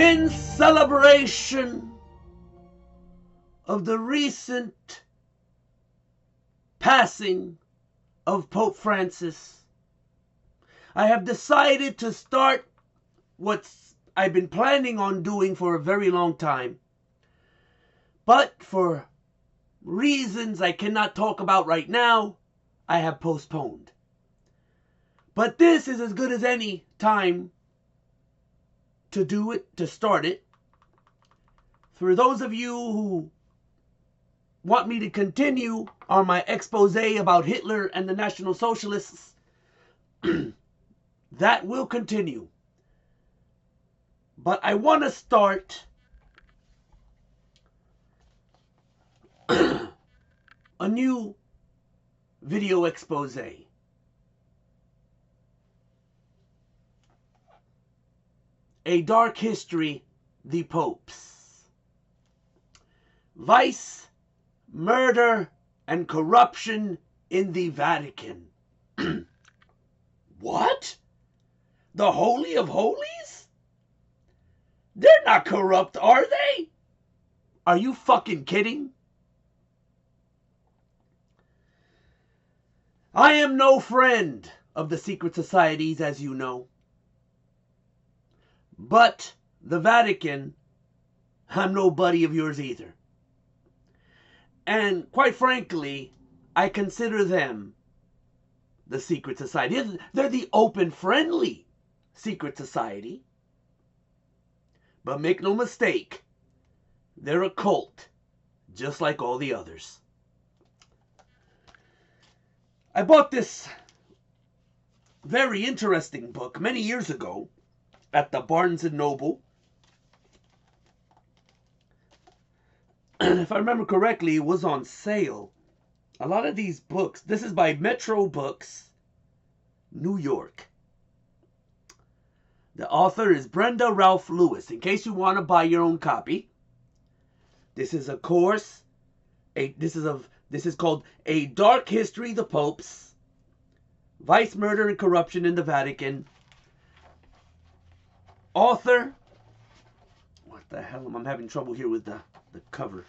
in celebration of the recent passing of Pope Francis, I have decided to start what I've been planning on doing for a very long time, but for reasons I cannot talk about right now, I have postponed. But this is as good as any time to do it, to start it. For those of you who want me to continue on my expose about Hitler and the National Socialists, that will continue. But I want to start a new video expose. A Dark History, the Popes. Vice, murder, and corruption in the Vatican. What? The Holy of Holies? They're not corrupt, are they? Are you fucking kidding? I am no friend of the secret societies, as you know. But the Vatican, I'm no buddy of yours either. And quite frankly, I consider them the secret society. They're the open, friendly secret society. But make no mistake, they're a cult, just like all the others. I bought this very interesting book many years ago at the Barnes & Noble. If I remember correctly, it was on sale. A lot of these books, this is by Metro Books, New York. The author is Brenda Ralph Lewis. In case you want to buy your own copy, this is a course. This is called A Dark History, the Popes, Vice, Murder, and Corruption in the Vatican. Author, what the hell, I'm having trouble here with the cover,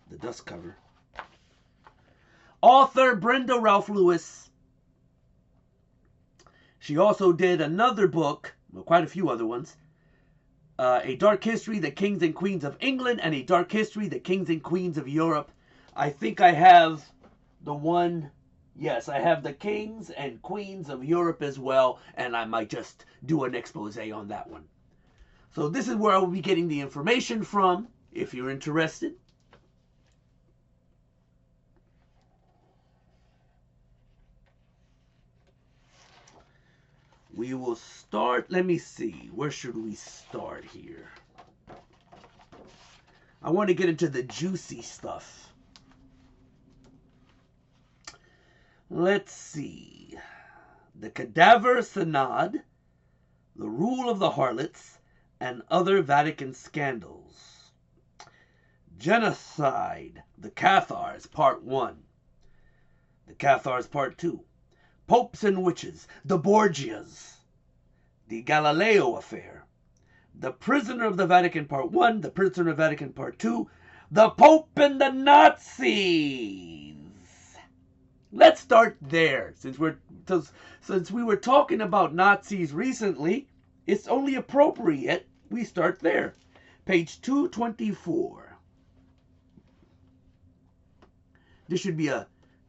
the dust cover. Author Brenda Ralph Lewis. She also did another book, well, quite a few other ones. A Dark History, the Kings and Queens of England, and A Dark History, the Kings and Queens of Europe. I think I have the one, yes, I have the Kings and Queens of Europe as well, and I might just do an expose on that one. So this is where I will be getting the information from, if you're interested. We will start, let me see, where should we start here? I want to get into the juicy stuff. Let's see. The Cadaver Synod, the Rule of the Harlots, and Other Vatican Scandals. Genocide, the Cathars, Part 1. The Cathars, Part 2. Popes and Witches, the Borgias. The Galileo Affair. The Prisoner of the Vatican, Part 1. The Prisoner of Vatican, Part 2. The Pope and the Nazis. Let's start there. Since we were talking about Nazis recently, it's only appropriate we start there. Page 224. This should be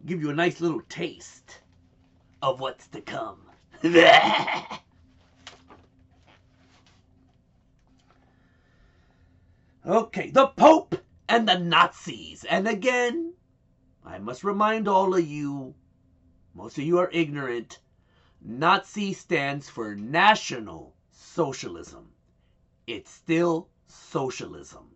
give you a nice little taste of what's to come. Okay, the Pope and the Nazis. And again, I must remind all of you, most of you are ignorant, Nazi stands for National Socialism. It's still socialism.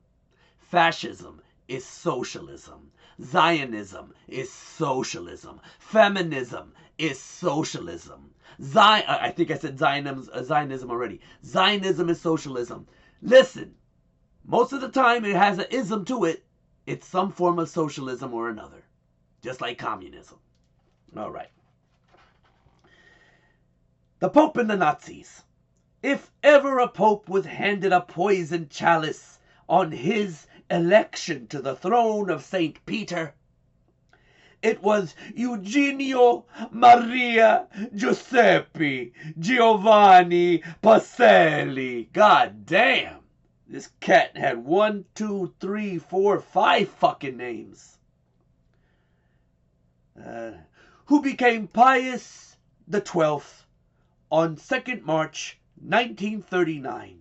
Fascism is socialism. Zionism is socialism. Feminism is socialism. I think I said Zionism already. Zionism is socialism. Listen, most of the time it has an ism to it. It's some form of socialism or another. Just like communism. All right. The Pope and the Nazis. If ever a pope was handed a poisoned chalice on his election to the throne of St. Peter, it was Eugenio Maria Giuseppe Giovanni Pacelli. God damn. This cat had 1, 2, 3, 4, 5 fucking names. Who became Pius XII on 2nd March 1939,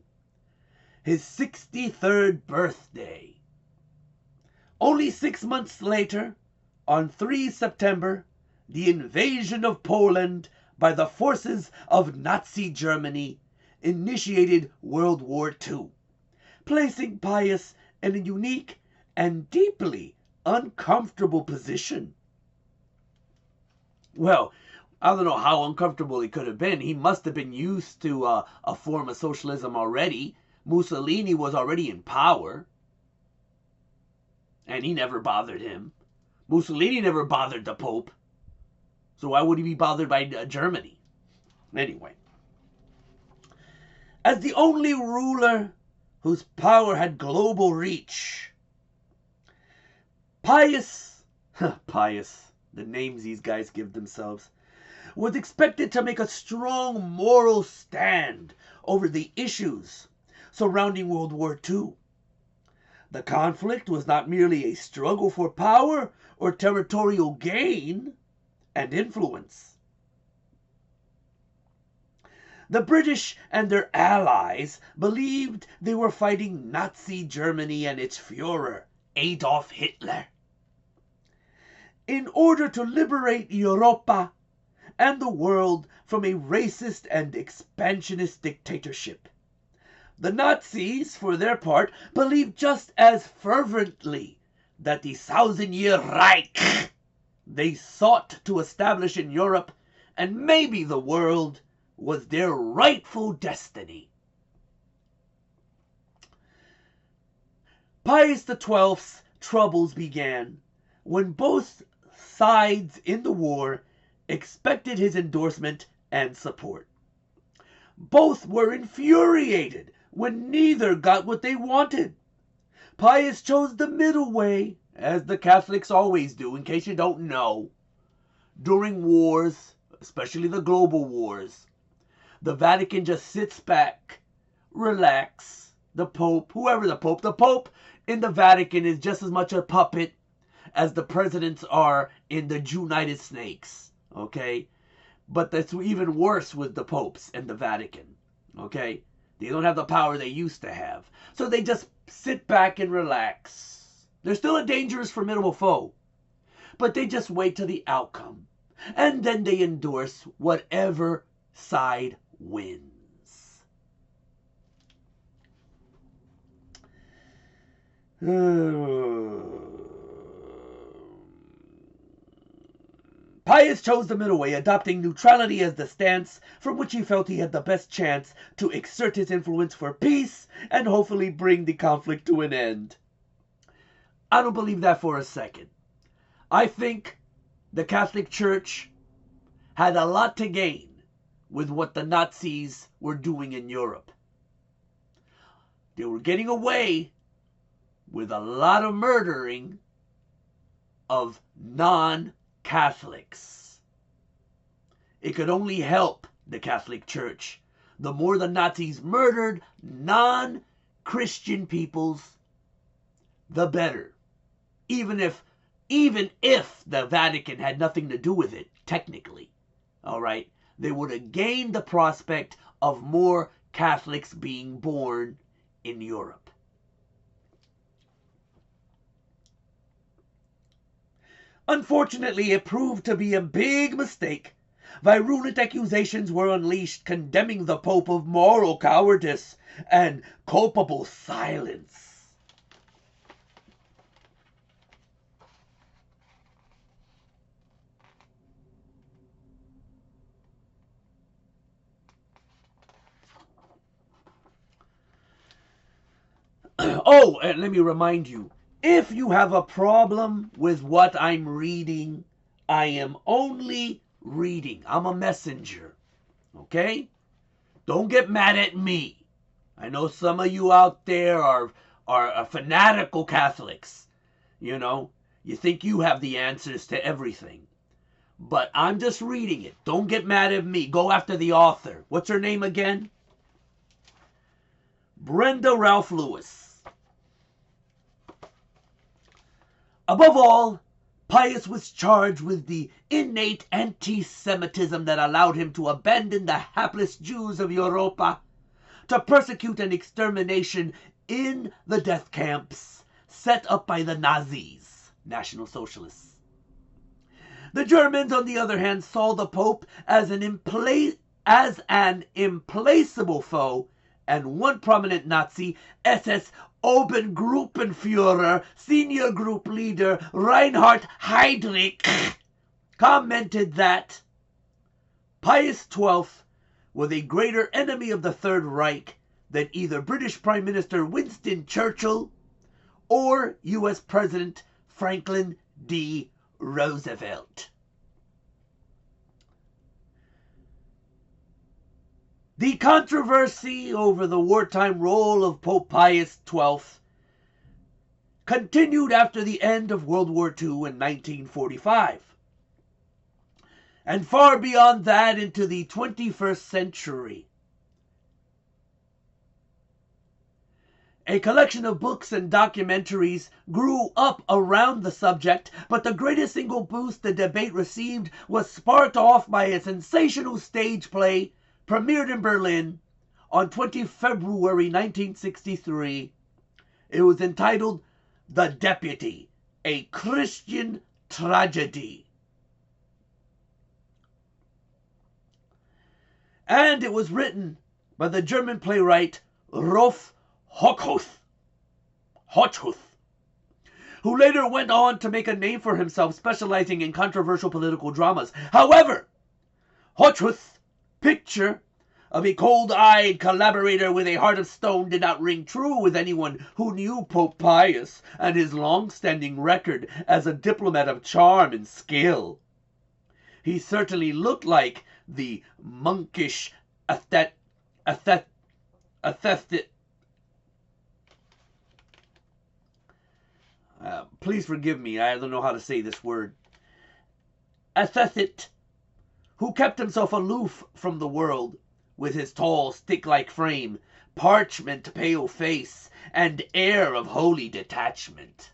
his 63rd birthday. Only 6 months later, on 3 September, the invasion of Poland by the forces of Nazi Germany initiated World War II, placing Pius in a unique and deeply uncomfortable position. Well, I don't know how uncomfortable he could have been. He must have been used to a form of socialism already. Mussolini was already in power, and he never bothered him. Mussolini never bothered the Pope, so why would he be bothered by Germany? Anyway, as the only ruler whose power had global reach, Pius, the names these guys give themselves, was expected to make a strong moral stand over the issues surrounding World War II. The conflict was not merely a struggle for power or territorial gain and influence. The British and their allies believed they were fighting Nazi Germany and its Führer, Adolf Hitler. In order to liberate Europa and the world from a racist and expansionist dictatorship, the Nazis, for their part, believed just as fervently that the 1,000-year Reich they sought to establish in Europe and maybe the world was their rightful destiny. Pius XII's troubles began when both sides in the war expected his endorsement and support. Both were infuriated when neither got what they wanted. Pius chose the middle way, as the Catholics always do, in case you don't know. During wars, especially the global wars, the Vatican just sits back, relax. The Pope in the Vatican is just as much a puppet as the presidents are in the United Snakes, okay? But that's even worse with the popes and the Vatican, okay? They don't have the power they used to have. So they just sit back and relax. They're still a dangerous, formidable foe. But they just wait till the outcome. And then they endorse whatever side wins. Pius chose the middle way, adopting neutrality as the stance from which he felt he had the best chance to exert his influence for peace and hopefully bring the conflict to an end. I don't believe that for a second. I think the Catholic Church had a lot to gain with what the Nazis were doing in Europe. They were getting away with a lot of murdering of non-Catholics. It could only help the Catholic Church. The more the Nazis murdered non-Christian peoples, the better. Even if the Vatican had nothing to do with it, technically, all right, they would have gained the prospect of more Catholics being born in Europe. Unfortunately, it proved to be a big mistake. Virulent accusations were unleashed condemning the Pope of moral cowardice and culpable silence. Oh, and let me remind you, if you have a problem with what I'm reading, I am only reading. I'm a messenger. Okay? Don't get mad at me. I know some of you out there are fanatical Catholics. You know, you think you have the answers to everything. But I'm just reading it. Don't get mad at me. Go after the author. What's her name again? Brenda Ralph Lewis. Above all, Pius was charged with the innate anti-Semitism that allowed him to abandon the hapless Jews of Europa to persecute and extermination in the death camps set up by the Nazis, National Socialists. The Germans, on the other hand, saw the Pope as an implacable foe, and one prominent Nazi, SS Obergruppenführer, senior group leader Reinhard Heydrich, commented that Pius XII was a greater enemy of the Third Reich than either British Prime Minister Winston Churchill or U.S. President Franklin D. Roosevelt. The controversy over the wartime role of Pope Pius XII continued after the end of World War II in 1945, and far beyond that into the 21st century. A collection of books and documentaries grew up around the subject, but the greatest single boost the debate received was sparked off by a sensational stage play premiered in Berlin on 20 February 1963. It was entitled The Deputy, a Christian Tragedy. And it was written by the German playwright Rolf Hochhuth, who later went on to make a name for himself specializing in controversial political dramas. However, Hochhuth's picture of a cold-eyed collaborator with a heart of stone did not ring true with anyone who knew Pope Pius and his long-standing record as a diplomat of charm and skill. He certainly looked like the monkish please forgive me, I don't know how to say this word. Ascetic, who kept himself aloof from the world with his tall, stick-like frame, parchment pale face, and air of holy detachment.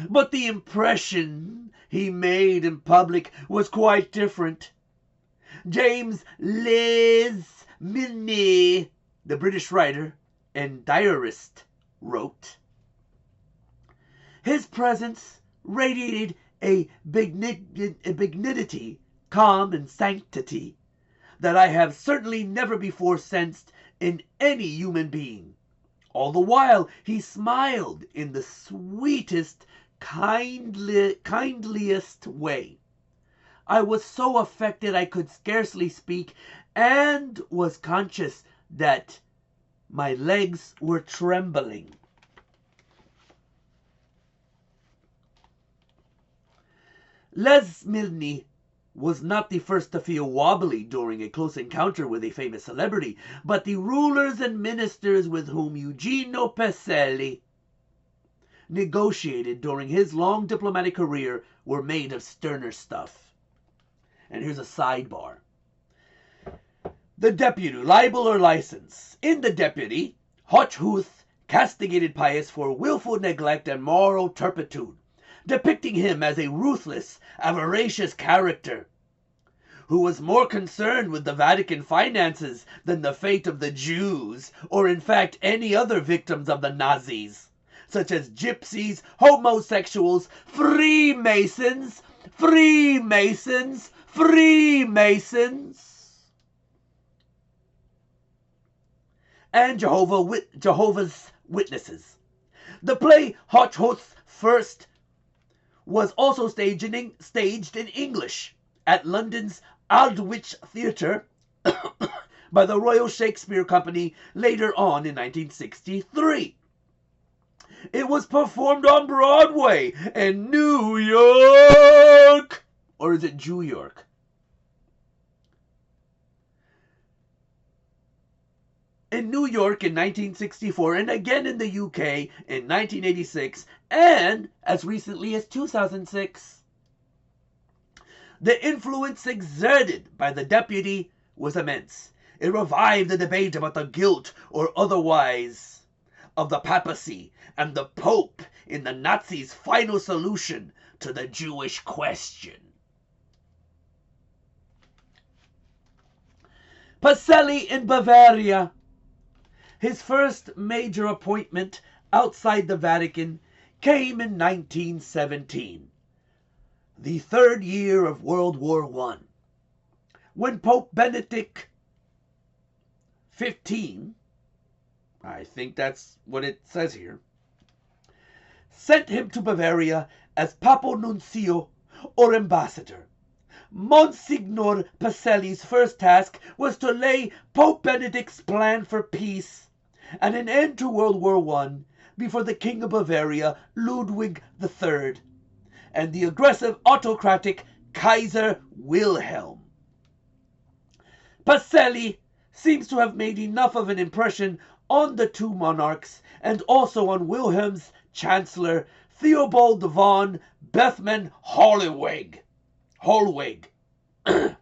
But the impression he made in public was quite different. James Les Milne, the British writer and diarist, wrote, "His presence radiated a benignity, calm, and sanctity that I have certainly never before sensed in any human being. All the while he smiled in the sweetest, kindliest way. I was so affected I could scarcely speak, and was conscious that my legs were trembling." Les Milne was not the first to feel wobbly during a close encounter with a famous celebrity, but the rulers and ministers with whom Eugenio Pacelli negotiated during his long diplomatic career were made of sterner stuff. And here's a sidebar. The Deputy, libel or license. In The Deputy, Hochhuth castigated Pius for willful neglect and moral turpitude, depicting him as a ruthless, avaricious character who was more concerned with the Vatican finances than the fate of the Jews, or in fact any other victims of the Nazis, such as gypsies, homosexuals, Freemasons, and Jehovah's Witnesses. The play Hochhuth First was also staged in English at London's Aldwych Theatre by the Royal Shakespeare Company later on in 1963. It was performed on Broadway in New York. Or is it Jew York? in New York in 1964, and again in the UK in 1986, and as recently as 2006. The influence exerted by the deputy was immense. It revived the debate about the guilt or otherwise of the papacy and the Pope in the Nazis' final solution to the Jewish question. Pacelli in Bavaria. His first major appointment outside the Vatican came in 1917, the third year of World War I, when Pope Benedict XV, I think that's what it says here, sent him to Bavaria as Papal Nuncio or ambassador. Monsignor Pacelli's first task was to lay Pope Benedict's plan for peace and an end to World War I before the King of Bavaria, Ludwig III, and the aggressive autocratic Kaiser Wilhelm. Pacelli seems to have made enough of an impression on the two monarchs and also on Wilhelm's chancellor, Theobald von Bethmann Hollweg, to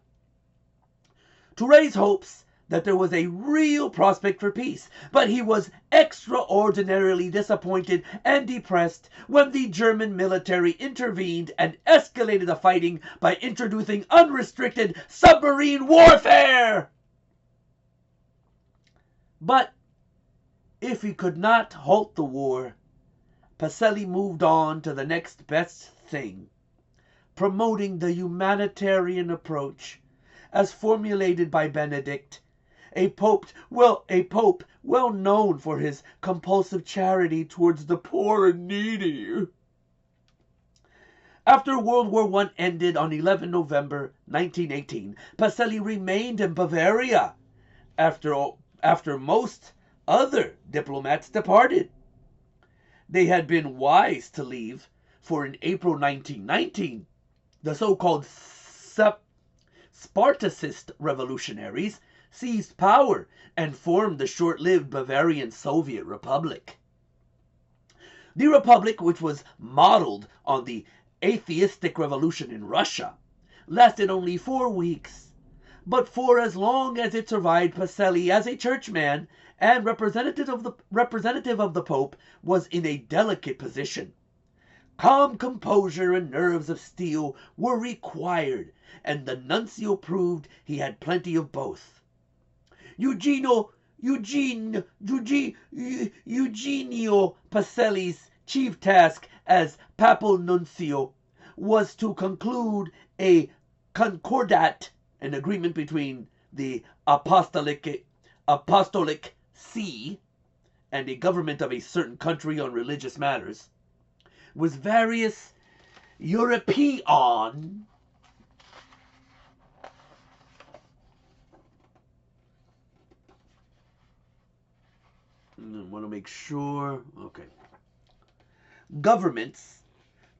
raise hopes that there was a real prospect for peace, but he was extraordinarily disappointed and depressed when the German military intervened and escalated the fighting by introducing unrestricted submarine warfare. But if he could not halt the war, Pacelli moved on to the next best thing, promoting the humanitarian approach as formulated by Benedict, a pope well known for his compulsive charity towards the poor and needy. After World War I ended on 11 November 1918, Pacelli remained in Bavaria after most other diplomats departed. They had been wise to leave, for in April 1919, the so-called Spartacist revolutionaries seized power and formed the short-lived Bavarian Soviet Republic. The republic, which was modeled on the atheistic revolution in Russia, lasted only 4 weeks, but for as long as it survived, Pacelli, as a churchman and representative of the Pope, was in a delicate position. Calm composure and nerves of steel were required, and the nuncio proved he had plenty of both. Eugenio Pacelli's chief task as papal nuncio was to conclude a concordat, an agreement between the apostolic see and a government of a certain country on religious matters, with various European want to make sure, okay, governments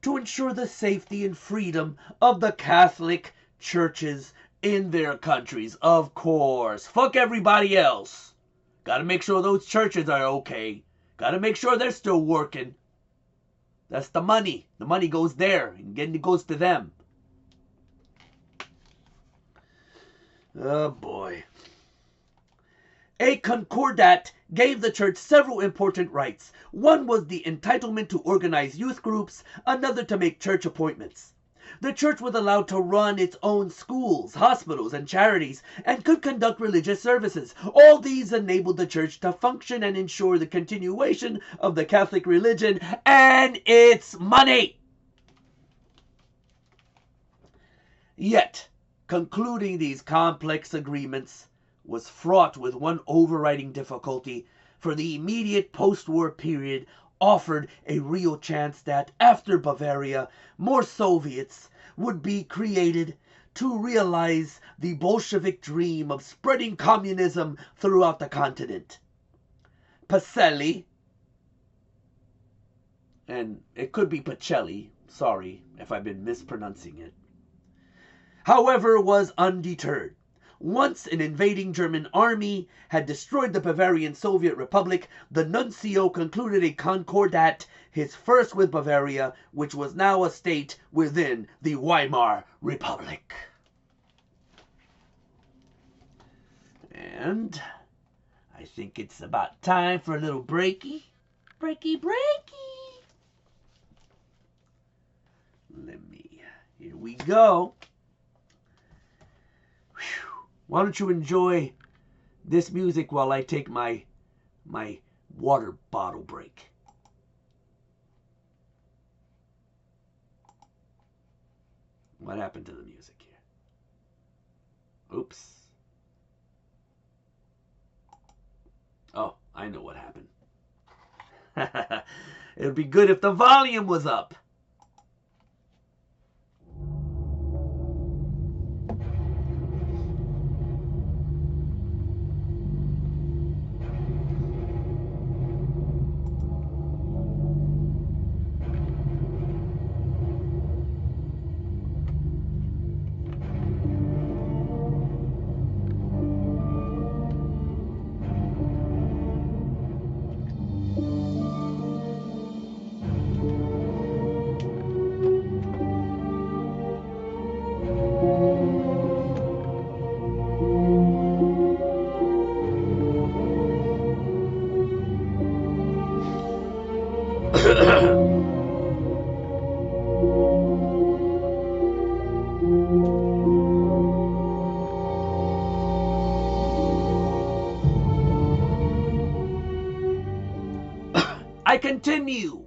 to ensure the safety and freedom of the Catholic churches in their countries. Of course, fuck everybody else. Gotta make sure those churches are okay. Gotta make sure they're still working. That's the money. The money goes there, and it goes to them. Oh boy. A concordat gave the church several important rights. One was the entitlement to organize youth groups, another to make church appointments. The church was allowed to run its own schools, hospitals, and charities, and could conduct religious services. All these enabled the church to function and ensure the continuation of the Catholic religion and its money. Yet, concluding these complex agreements was fraught with one overriding difficulty, for the immediate post-war period offered a real chance that, after Bavaria, more Soviets would be created to realize the Bolshevik dream of spreading communism throughout the continent. Pacelli, and it could be Pacelli, sorry if I've been mispronouncing it, however, was undeterred. Once an invading German army had destroyed the Bavarian Soviet Republic, the nuncio concluded a concordat, his first with Bavaria, which was now a state within the Weimar Republic. And I think it's about time for a little breaky. Breaky. Here we go. Whew. Why don't you enjoy this music while I take my water bottle break. What happened to the music here? Oops. Oh, I know what happened. It would be good if the volume was up. I continue.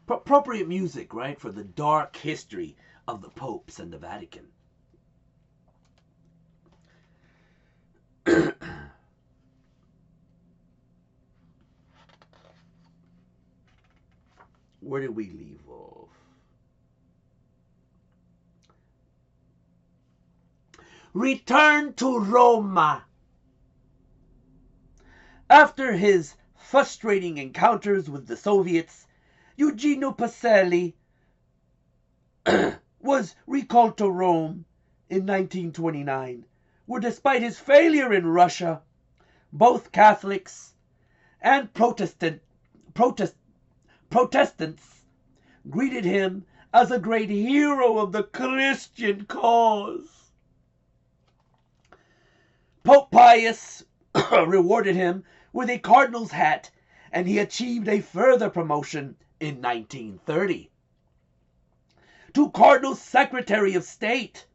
Appropriate music, right, for the dark history of the popes and the Vatican. Where did we leave off? Return to Roma. After his frustrating encounters with the Soviets, Eugenio Pacelli was recalled to Rome in 1929, where despite his failure in Russia, both Catholics and Protestants greeted him as a great hero of the Christian cause. Pope Pius rewarded him with a cardinal's hat, and he achieved a further promotion in 1930 to Cardinal Secretary of State.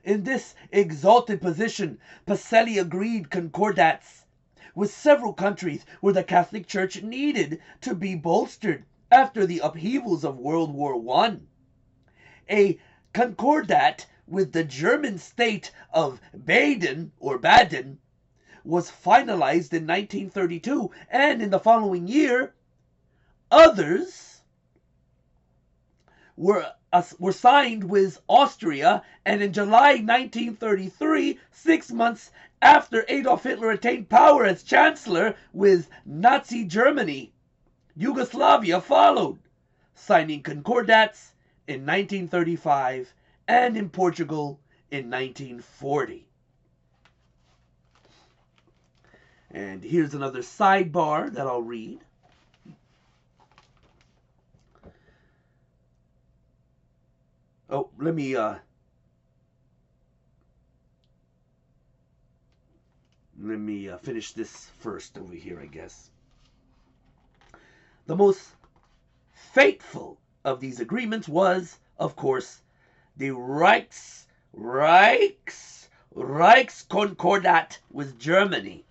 In this exalted position, Pacelli agreed concordats with several countries where the Catholic Church needed to be bolstered after the upheavals of World War I. A concordat with the German state of Baden was finalized in 1932, and in the following year, others were signed with Austria, and in July 1933, 6 months after Adolf Hitler attained power as Chancellor, with Nazi Germany, Yugoslavia followed, signing concordats in 1935 and in Portugal in 1940. And here's another sidebar that I'll read. Oh, let me finish this first over here, I guess. The most fateful of these agreements was, of course, the Reichskonkordat with Germany.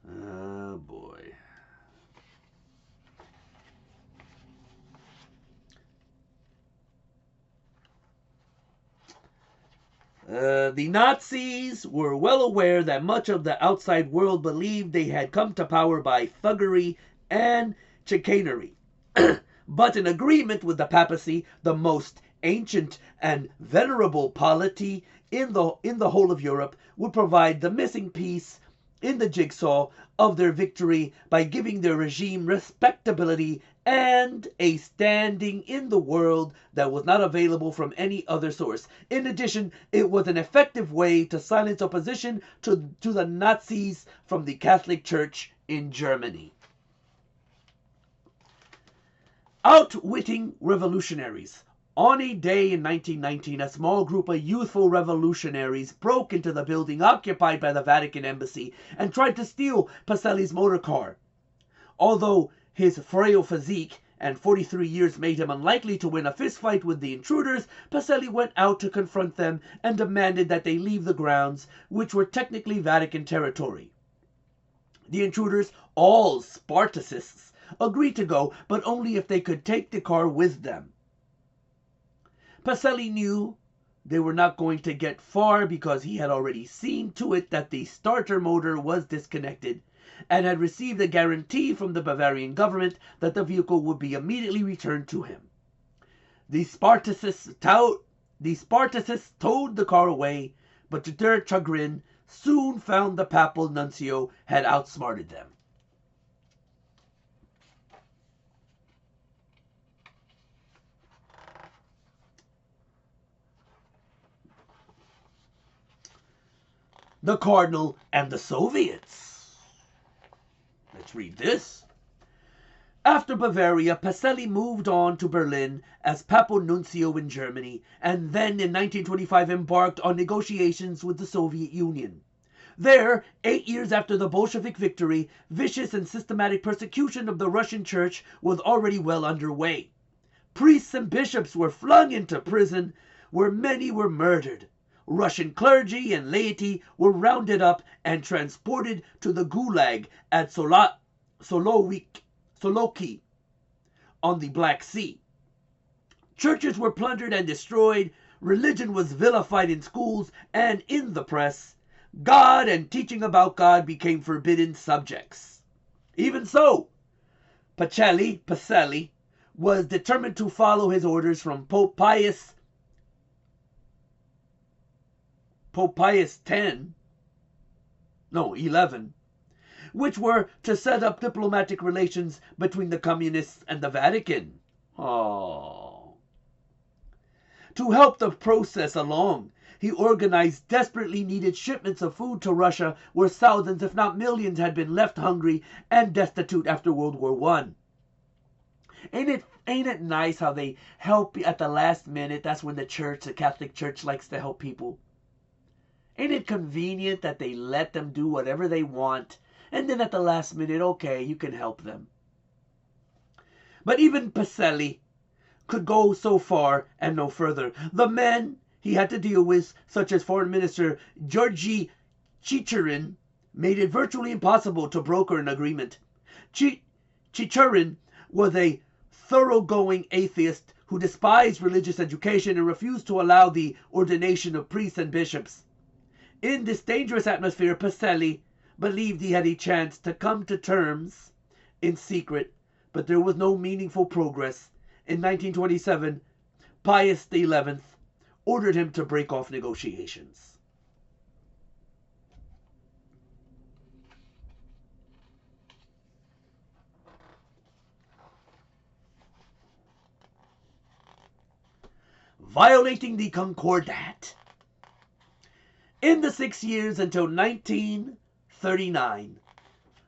Oh boy. The Nazis were well aware that much of the outside world believed they had come to power by thuggery and chicanery. But an agreement with the papacy, the most ancient and venerable polity in the whole of Europe would provide the missing piece in the jigsaw of their victory by giving their regime respectability and a standing in the world that was not available from any other source. In addition, it was an effective way to silence opposition to the Nazis from the Catholic Church in Germany. Outwitting revolutionaries. On a day in 1919, a small group of youthful revolutionaries broke into the building occupied by the Vatican embassy and tried to steal Pacelli's motor car. Although his frail physique and 43 years made him unlikely to win a fistfight with the intruders, Pacelli went out to confront them and demanded that they leave the grounds, which were technically Vatican territory. The intruders, all Spartacists, agreed to go, but only if they could take the car with them. Pacelli knew they were not going to get far because he had already seen to it that the starter motor was disconnected and had received a guarantee from the Bavarian government that the vehicle would be immediately returned to him. The Spartacists towed the car away, but to their chagrin soon found the papal nuncio had outsmarted them. The Cardinal and the Soviets. Let's read this. After Bavaria, Pacelli moved on to Berlin as Papal Nuncio in Germany, and then in 1925 embarked on negotiations with the Soviet Union. There, 8 years after the Bolshevik victory, vicious and systematic persecution of the Russian Church was already well underway. Priests and bishops were flung into prison, where many were murdered. Russian clergy and laity were rounded up and transported to the Gulag at Soloki on the Black Sea. Churches were plundered and destroyed, religion was vilified in schools and in the press, God and teaching about God became forbidden subjects. Even so, Pacelli was determined to follow his orders from Pope Pius XI, which were to set up diplomatic relations between the communists and the Vatican. To help the process along, he organized desperately needed shipments of food to Russia, where thousands, if not millions, had been left hungry and destitute after World War I. Ain't it nice how they help at the last minute? That's when the Catholic Church likes to help people. Ain't it convenient that they let them do whatever they want, and then at the last minute, okay, you can help them. But even Pacelli could go so far and no further. The men he had to deal with, such as Foreign Minister Georgy Chicherin, made it virtually impossible to broker an agreement. Chicherin was a thoroughgoing atheist who despised religious education and refused to allow the ordination of priests and bishops. In this dangerous atmosphere, Pacelli believed he had a chance to come to terms in secret, but there was no meaningful progress. In 1927, Pius XI ordered him to break off negotiations. Violating the Concordat. In the 6 years until 1939,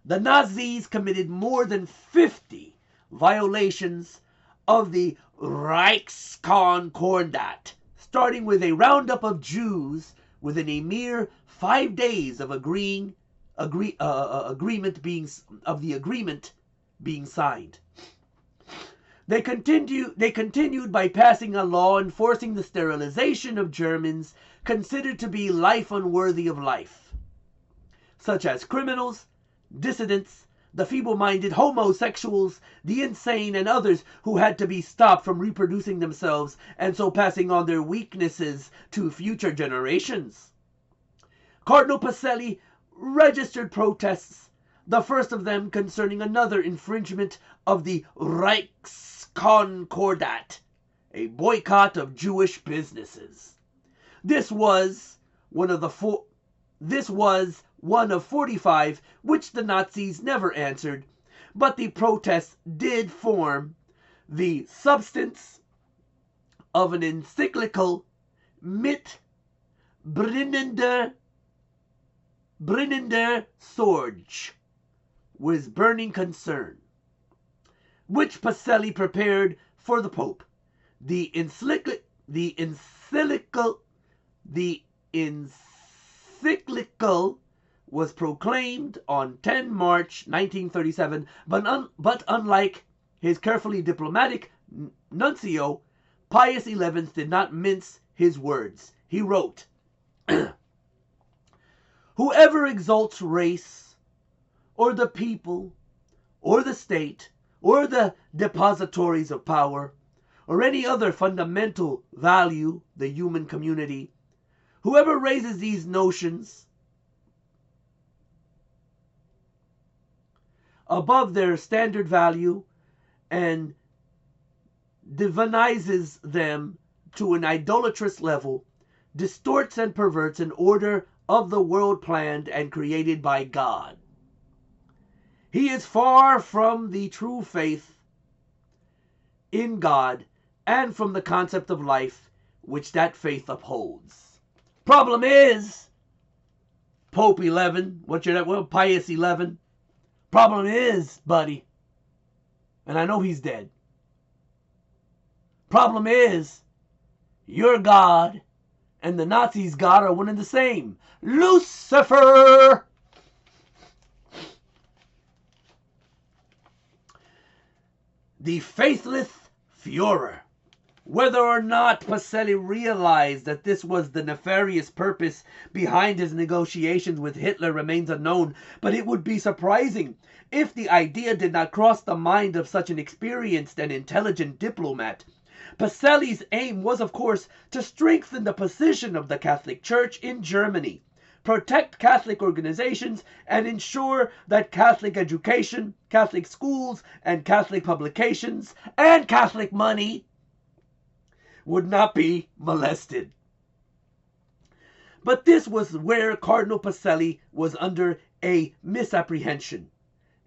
the Nazis committed more than 50 violations of the Reichskonkordat, starting with a roundup of Jews within a mere 5 days of the agreement being signed. They continued by passing a law enforcing the sterilization of Germans considered to be life unworthy of life, such as criminals, dissidents, the feeble-minded, homosexuals, the insane, and others who had to be stopped from reproducing themselves and so passing on their weaknesses to future generations. Cardinal Pacelli registered protests, the first of them concerning another infringement of the Reichskonkordat, a boycott of Jewish businesses. This was one of 45 which the Nazis never answered, but the protests did form the substance of an encyclical mit brennender Sorge, with burning concern, which Pacelli prepared for the Pope. The encyclical was proclaimed on 10 March 1937, but unlike his carefully diplomatic nuncio, Pius XI did not mince his words. He wrote, "Whoever exalts race, or the people, or the state, or the depositories of power, or any other fundamental value, the human community, whoever raises these notions above their standard value and divinizes them to an idolatrous level, distorts and perverts an order of the world planned and created by God. He is far from the true faith in God and from the concept of life which that faith upholds." Problem is, Pope 11, Pius 11. Problem is, buddy, and I know he's dead. Problem is, your God and the Nazis' God are one and the same. Lucifer! The faithless Führer. Whether or not Pacelli realized that this was the nefarious purpose behind his negotiations with Hitler remains unknown, but it would be surprising if the idea did not cross the mind of such an experienced and intelligent diplomat. Pacelli's aim was, of course, to strengthen the position of the Catholic Church in Germany, protect Catholic organizations, and ensure that Catholic education, Catholic schools, and Catholic publications, and Catholic money would not be molested. But this was where Cardinal Pacelli was under a misapprehension.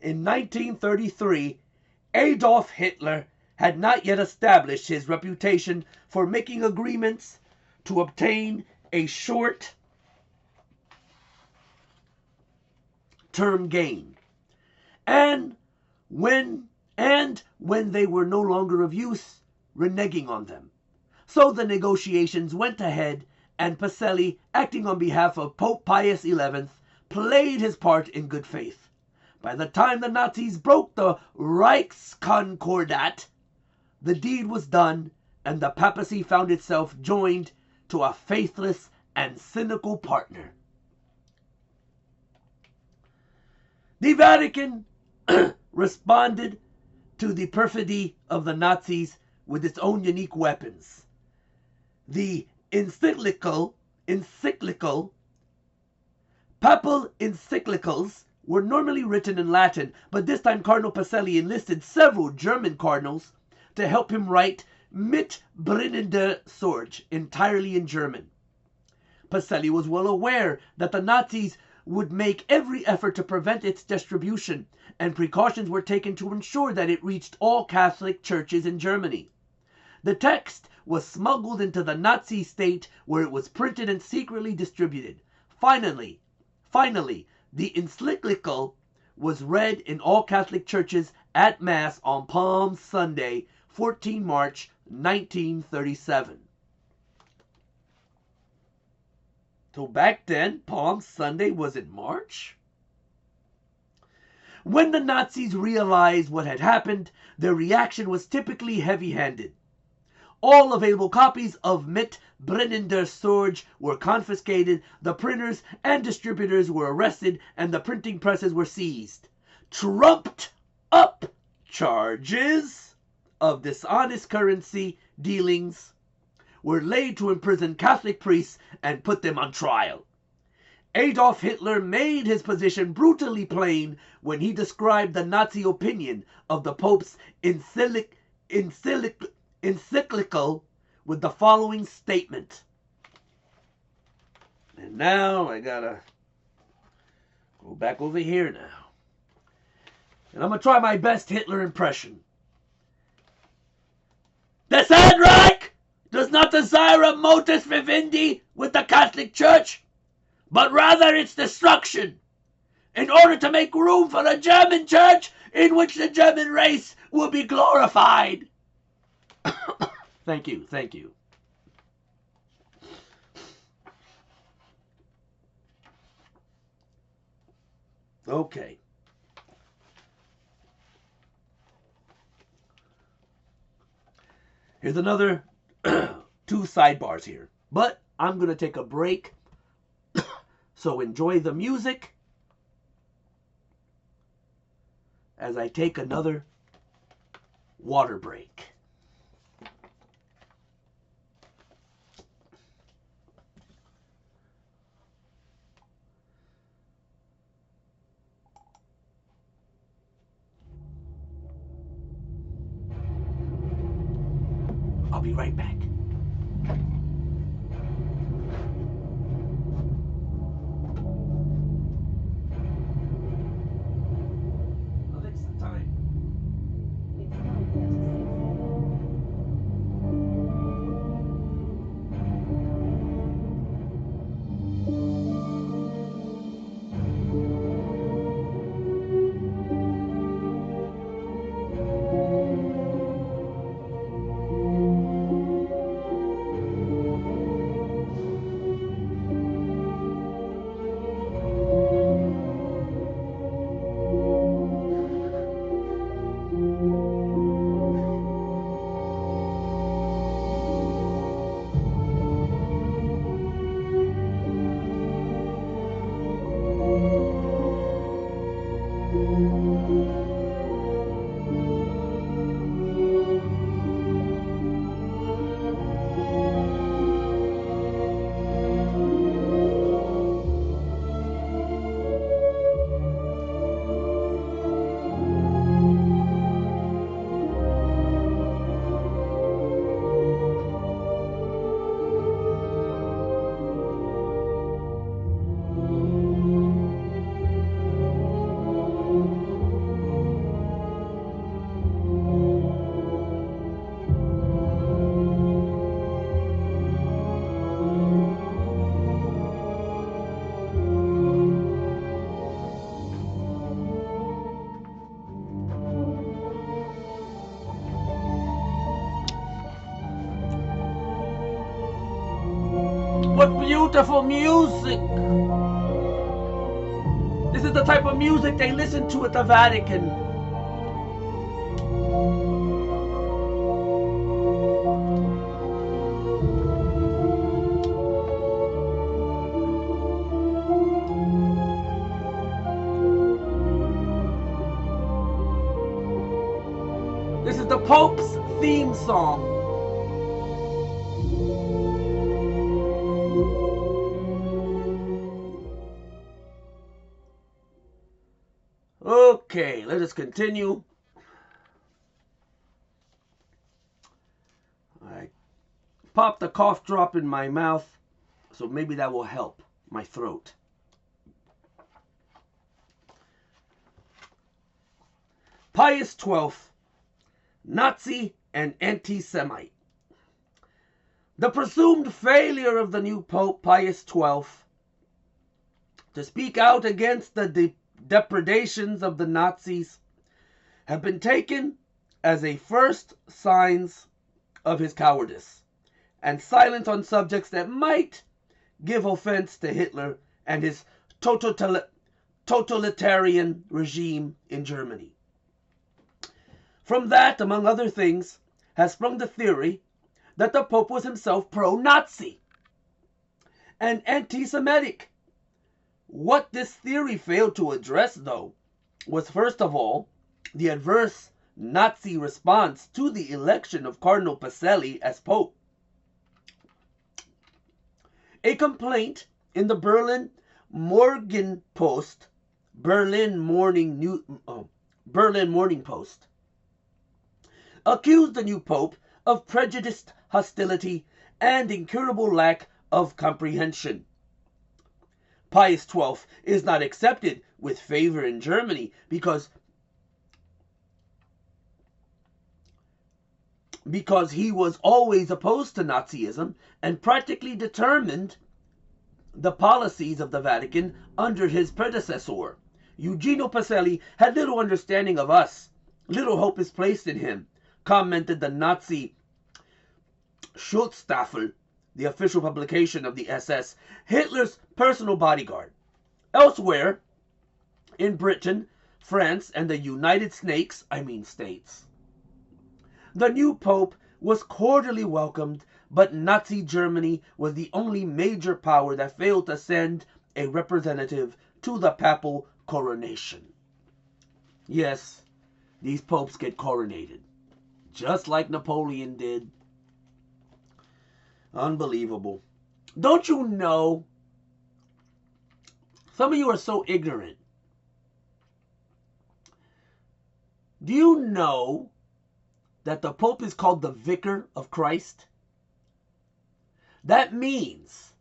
In 1933, Adolf Hitler had not yet established his reputation for making agreements to obtain a short-term gain. And when they were no longer of use, reneging on them. So the negotiations went ahead, and Pacelli, acting on behalf of Pope Pius XI, played his part in good faith. By the time the Nazis broke the Reichskonkordat, the deed was done, and the papacy found itself joined to a faithless and cynical partner. The Vatican responded to the perfidy of the Nazis with its own unique weapons. The papal encyclicals were normally written in Latin, but this time Cardinal Pacelli enlisted several German cardinals to help him write Mit brennender Sorge entirely in German. Pacelli was well aware that the Nazis would make every effort to prevent its distribution, and precautions were taken to ensure that it reached all Catholic churches in Germany. The text was smuggled into the Nazi state, where it was printed and secretly distributed. Finally, the encyclical was read in all Catholic churches at Mass on Palm Sunday, 14 March 1937. So back then, Palm Sunday was in March? When the Nazis realized what had happened, their reaction was typically heavy-handed. All available copies of Mit brennender Sorge were confiscated, the printers and distributors were arrested, and the printing presses were seized. Trumped up charges of dishonest currency dealings were laid to imprison Catholic priests and put them on trial. Adolf Hitler made his position brutally plain when he described the Nazi opinion of the Pope's encyclical with the following statement. And now I gotta go back over here now. And I'm gonna try my best Hitler impression. Das Third Reich does not desire a modus vivendi with the Catholic Church, but rather its destruction, in order to make room for a German church in which the German race will be glorified. Thank you, thank you. Okay. Here's another 2 sidebars here. But I'm going to take a break. So enjoy the music as I take another water break. I'll be right back. Alexa, time. It's 9:36. What beautiful music! This is the type of music they listen to at the Vatican. This is the Pope's theme song. Okay, let us continue. I popped a cough drop in my mouth, so maybe that will help my throat. Pius XII, Nazi and anti-Semite. The presumed failure of the new Pope Pius XII to speak out against the depredations of the Nazis have been taken as a first signs of his cowardice and silence on subjects that might give offense to Hitler and his totalitarian regime in Germany. From that, among other things, has sprung the theory that the Pope was himself pro-Nazi and anti-Semitic. What this theory failed to address, though, was first of all the adverse Nazi response to the election of Cardinal Pacelli as Pope. A complaint in the Berlin Morning Post accused the new Pope of prejudiced hostility and incurable lack of comprehension. Pius XII is not accepted with favor in Germany because he was always opposed to Nazism and practically determined the policies of the Vatican under his predecessor. Eugenio Pacelli had little understanding of us. Little hope is placed in him, commented the Nazi Schutzstaffel, the official publication of the SS, Hitler's personal bodyguard. Elsewhere, in Britain, France, and the United States, the new pope was cordially welcomed, but Nazi Germany was the only major power that failed to send a representative to the papal coronation. Yes, these popes get coronated, just like Napoleon did. Unbelievable. Don't you know? Some of you are so ignorant. Do you know that the Pope is called the Vicar of Christ? That means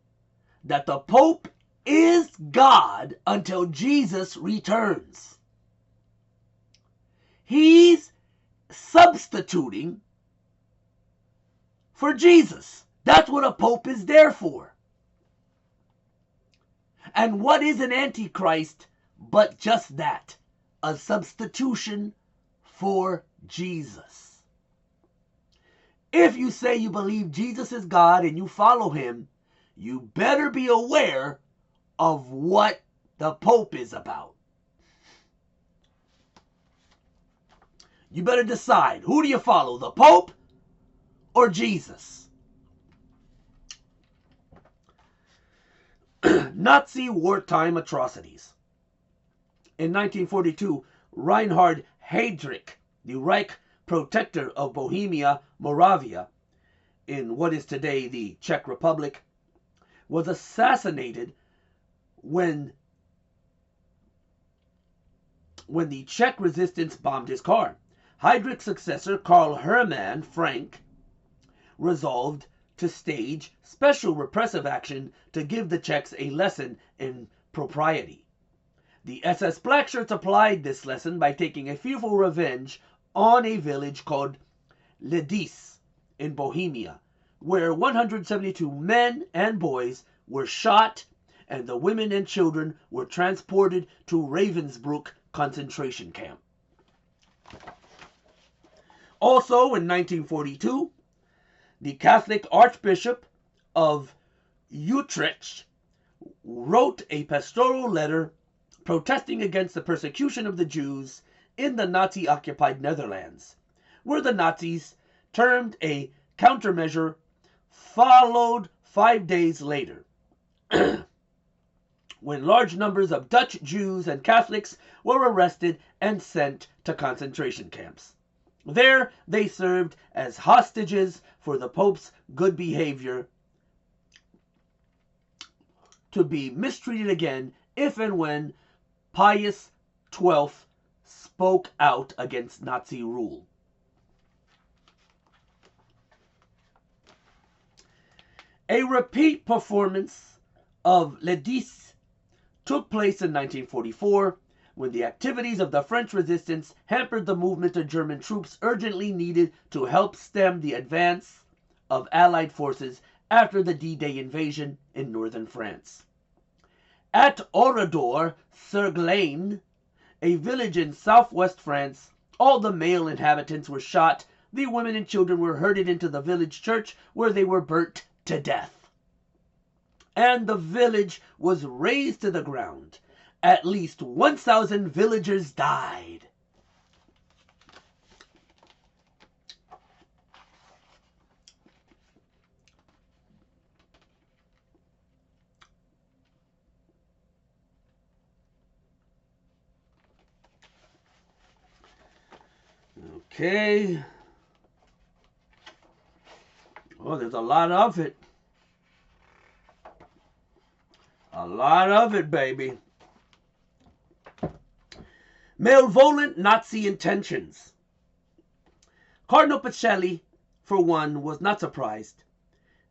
that the Pope is God until Jesus returns. He's substituting for Jesus. That's what a Pope is there for. And what is an Antichrist but just that? A substitution for Jesus. If you say you believe Jesus is God and you follow him, you better be aware of what the Pope is about. You better decide, who do you follow, the Pope or Jesus? Nazi wartime atrocities. In 1942, Reinhard Heydrich, the Reich protector of Bohemia, Moravia, in what is today the Czech Republic, was assassinated when the Czech resistance bombed his car. Heydrich's successor, Karl Hermann Frank, resolved to stage special repressive action to give the Czechs a lesson in propriety. The SS Blackshirts applied this lesson by taking a fearful revenge on a village called Ledis in Bohemia, where 172 men and boys were shot and the women and children were transported to Ravensbrück concentration camp. Also in 1942, the Catholic Archbishop of Utrecht wrote a pastoral letter protesting against the persecution of the Jews in the Nazi-occupied Netherlands, where the Nazis termed a countermeasure followed 5 days later, when large numbers of Dutch Jews and Catholics were arrested and sent to concentration camps. There they served as hostages for the Pope's good behavior, to be mistreated again if and when Pius XII spoke out against Nazi rule. A repeat performance of Les Dix took place in 1944, when the activities of the French resistance hampered the movement of German troops urgently needed to help stem the advance of Allied forces after the D-Day invasion in northern France. At Oradour-sur-Glane, a village in southwest France, all the male inhabitants were shot. The women and children were herded into the village church, where they were burnt to death. And the village was razed to the ground. At least 1,000 villagers died. Okay. Oh, there's a lot of it. A lot of it, baby. Malevolent Nazi intentions. Cardinal Pacelli for one, was not surprised.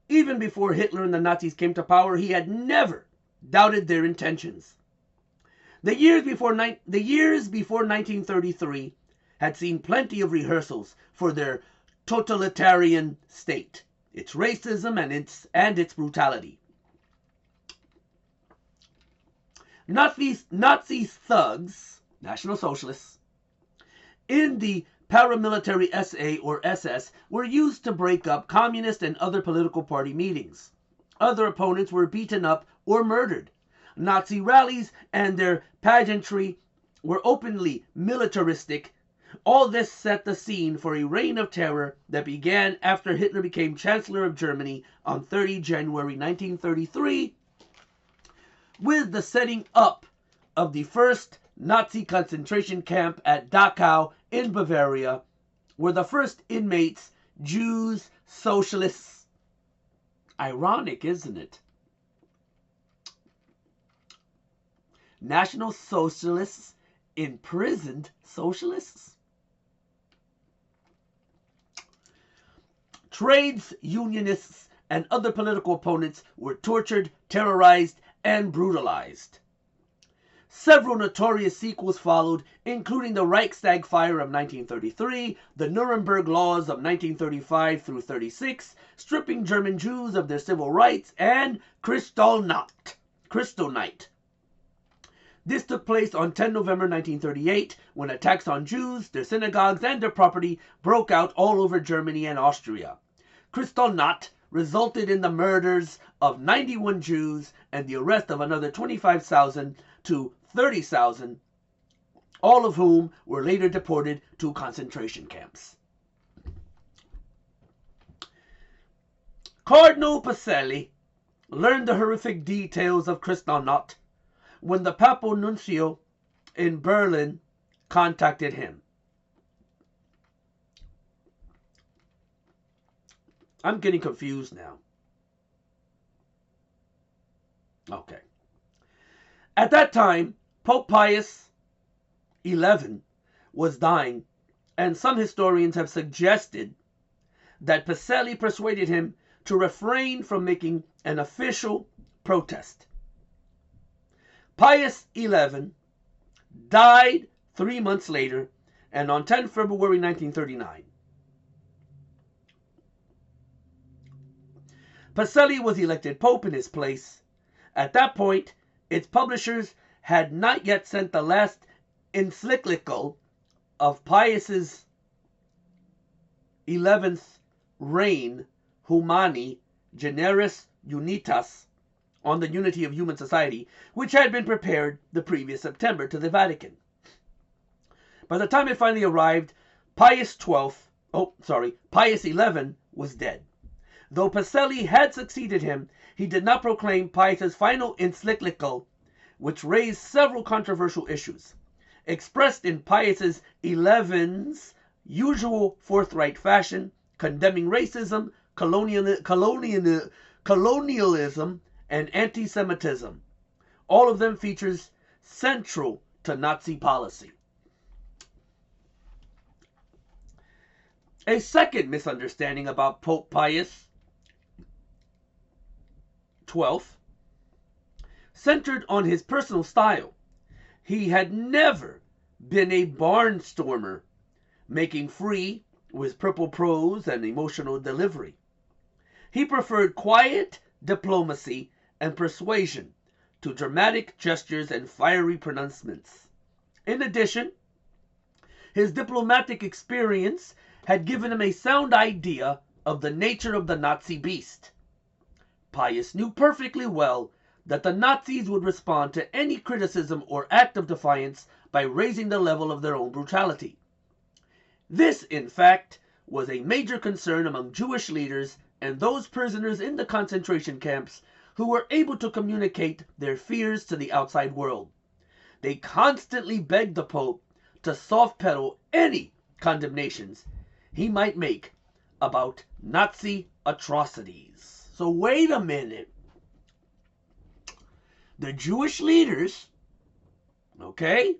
Even before Hitler and the Nazis came to power, he had never doubted their intentions. The years before 1933 had seen plenty of rehearsals for their totalitarian state, its racism and its brutality. Nazi thugs, National Socialists, in the paramilitary SA or SS were used to break up communist and other political party meetings. Other opponents were beaten up or murdered. Nazi rallies and their pageantry were openly militaristic. All this set the scene for a reign of terror that began after Hitler became Chancellor of Germany on 30 January 1933 with the setting up of the first Nazi concentration camp at Dachau in Bavaria, where the first inmates, Jews, socialists. Ironic, isn't it? National Socialists imprisoned socialists. Trades unionists and other political opponents were tortured, terrorized, and brutalized. Several notorious sequels followed, including the Reichstag fire of 1933, the Nuremberg laws of 1935 through 36, stripping German Jews of their civil rights, and Kristallnacht. This took place on 10 November 1938, when attacks on Jews, their synagogues, and their property broke out all over Germany and Austria. Kristallnacht resulted in the murders of 91 Jews and the arrest of another 25,000 to 30,000, all of whom were later deported to concentration camps. Cardinal Pacelli learned the horrific details of Kristallnacht when the Papal Nuncio in Berlin contacted him. I'm getting confused now. Okay. At that time, Pope Pius XI was dying, and some historians have suggested that Pacelli persuaded him to refrain from making an official protest. Pius XI died 3 months later, and on 10 February 1939. Pacelli was elected Pope in his place. At that point, its publishers had not yet sent the last encyclical of Pius XI's reign, Humani Generis Unitas, on the unity of human society, which had been prepared the previous September to the Vatican. By the time it finally arrived, Pius XI was dead. Though Pacelli had succeeded him, he did not proclaim Pius's final encyclical, which raised several controversial issues. Expressed in Pius XI's usual forthright fashion, condemning racism, colonialism, and anti-Semitism. All of them features central to Nazi policy. A second misunderstanding about Pope Pius XII centered on his personal style. He had never been a barnstormer, making free with purple prose and emotional delivery. He preferred quiet diplomacy and persuasion to dramatic gestures and fiery pronouncements. In addition, his diplomatic experience had given him a sound idea of the nature of the Nazi beast. Pius knew perfectly well that the Nazis would respond to any criticism or act of defiance by raising the level of their own brutality. This, in fact, was a major concern among Jewish leaders and those prisoners in the concentration camps who were able to communicate their fears to the outside world. They constantly begged the Pope to soft-pedal any condemnations he might make about Nazi atrocities. So wait a minute. The Jewish leaders, okay,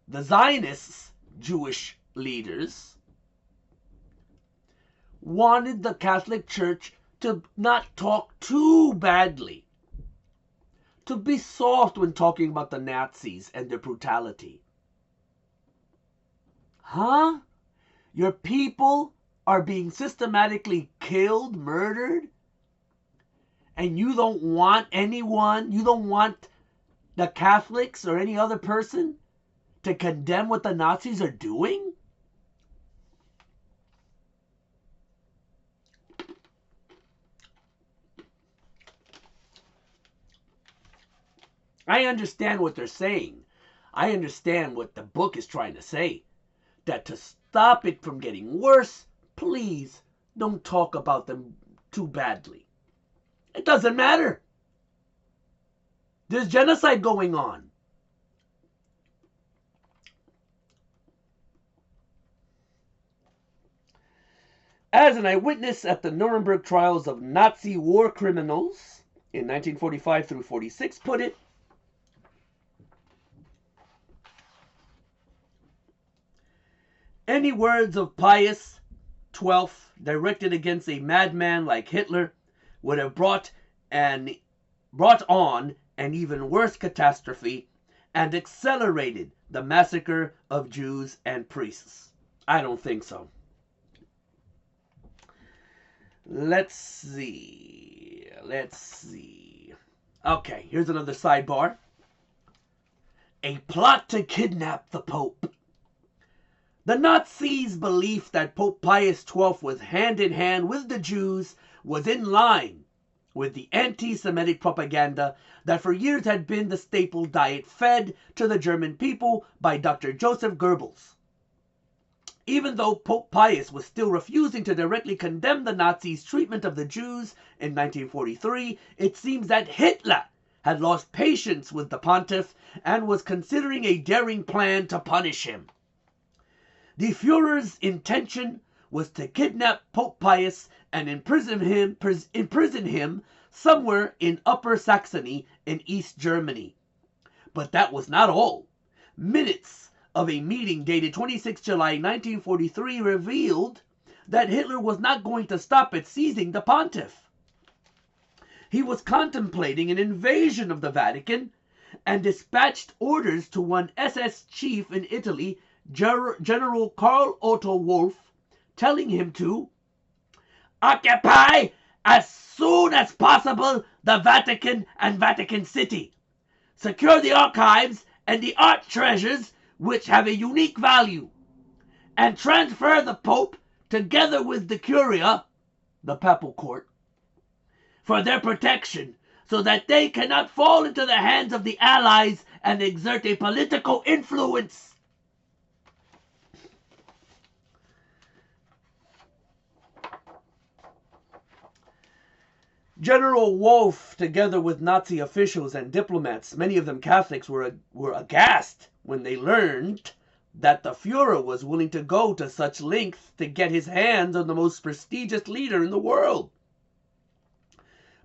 the Zionists, Jewish leaders, wanted the Catholic Church to not talk too badly, to be soft when talking about the Nazis and their brutality. Huh? Your people are being systematically killed, murdered, and you don't want anyone, you don't want the Catholics or any other person to condemn what the Nazis are doing? I understand what they're saying. I understand what the book is trying to say. That to stop it from getting worse, please don't talk about them too badly. It doesn't matter. There's genocide going on. As an eyewitness at the Nuremberg trials of Nazi war criminals in 1945 through 46 put it, any words of Pius XII directed against a madman like Hitler would have brought on an even worse catastrophe and accelerated the massacre of Jews and priests. I don't think so. Let's see. Okay, here's another sidebar. A plot to kidnap the Pope. The Nazis' belief that Pope Pius XII was hand in hand with the Jews was in line with the anti-Semitic propaganda that for years had been the staple diet fed to the German people by Dr. Joseph Goebbels. Even though Pope Pius was still refusing to directly condemn the Nazis' treatment of the Jews in 1943, it seems that Hitler had lost patience with the pontiff and was considering a daring plan to punish him. The Führer's intention was to kidnap Pope Pius and imprison him somewhere in Upper Saxony in East Germany. But that was not all. Minutes of a meeting dated 26 July 1943 revealed that Hitler was not going to stop at seizing the pontiff. He was contemplating an invasion of the Vatican and dispatched orders to one SS chief in Italy, General Karl Otto Wolff, telling him to occupy as soon as possible the Vatican and Vatican City, secure the archives and the art treasures which have a unique value, and transfer the Pope together with the Curia, the papal court, for their protection, so that they cannot fall into the hands of the Allies and exert a political influence. General Wolff, together with Nazi officials and diplomats, many of them Catholics, were aghast when they learned that the Führer was willing to go to such lengths to get his hands on the most prestigious leader in the world.